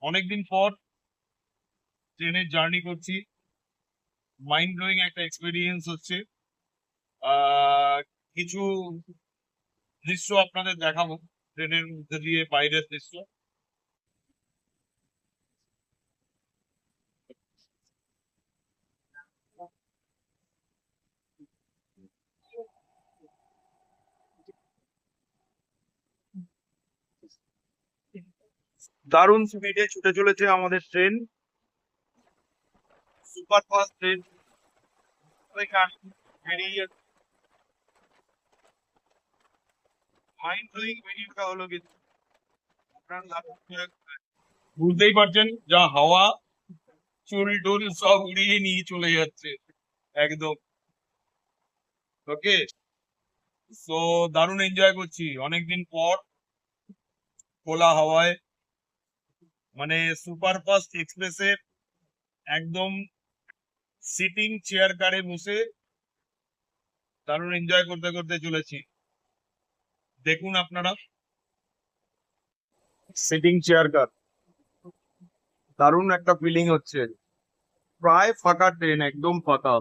অনেকদিন পর ট্রেনের জার্নি করছি, মাইন্ড ব্লোয়িং একটা এক্সপিরিয়েন্স হচ্ছে। আহ কিছু দৃশ্য আপনাদের দেখাবো ট্রেনের মধ্যে দিয়ে, বাইরের দৃশ্য। দারুণ স্পিডে ছুটে চলেছে আমাদের train, super fast train. Mind blowing ভিডিওটা হলো কিন্তু আপনারা বুঝতেই পারছেন, যা হাওয়া, চুল টুল সব উড়িয়ে নিয়ে চলে যাচ্ছে একদম। ওকে, সো দারুণ এনজয় করছি অনেকদিন পর খোলা হাওয়ায়, মানে সুপার ফাস্ট এক্সপ্রেসের একদম সিটিং চেয়ার কারে বসে দারুণ এনজয় করতে করতে চলেছি। দেখুন আপনারা, সিটিং চেয়ার কার, দারুণ একটা ফিলিং হচ্ছে। প্রায় ফাঁকা ট্রেন, একদম ফাঁকা,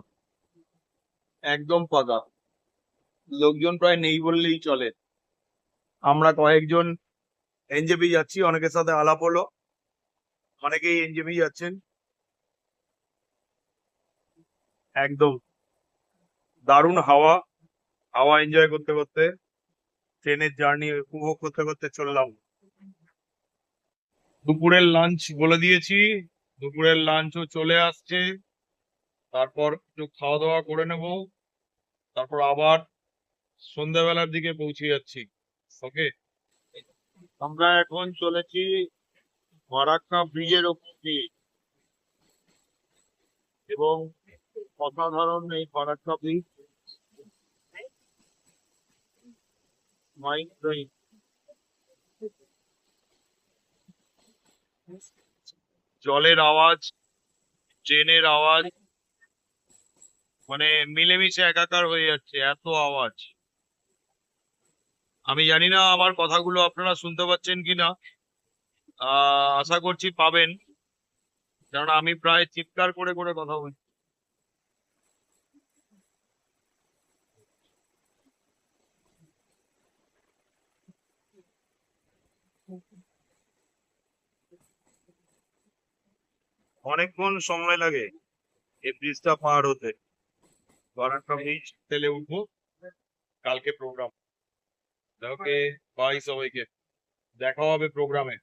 একদম ফাঁকা, লোকজন প্রায় নেই বললেই চলে। আমরা কয়েকজন এনজেপি যাচ্ছি, অনেকের সাথে আলাপ হলো, অনেকেই এনজেপি যাচ্ছেন। একদম দারুণ হাওয়া, হাওয়া এনজয় করতে করতে ট্রেনের জার্নি উপভোগ করতে করতে চললাম। দুপুরের লাঞ্চ বলে দিয়েছি, দুপুরের লাঞ্চও চলে আসছে। তারপর একটু খাওয়া দাওয়া করে নেব, তারপর আবার সন্ধ্যাবেলার দিকে পৌঁছে যাচ্ছি। ওকে, আমরা এখন চলেছি ফারাক্কা ব্রিজের ওপর দিয়ে, এবং অসাধারণ এই ফারাক্কা ব্রিজ, মাইন্ড ব্লোয়িং। জলের আওয়াজ, ট্রেনের আওয়াজ, মানে মিলেমিশে একাকার হয়ে যাচ্ছে, এত আওয়াজ। আমি জানি না আমার কথাগুলো আপনারা শুনতে পাচ্ছেন কিনা, আশা করছি পাবেন, কারণ আমি প্রায় চিৎকার করে করে কথা বলছি। অনেকক্ষণ সময় লাগে এই ব্রিজটা পার হতে। বারাক্কা ব্রিজ তেলে উঠবো, কালকে প্রোগ্রাম। ওকে, বাই সবাইকে, দেখা হবে প্রোগ্রামে।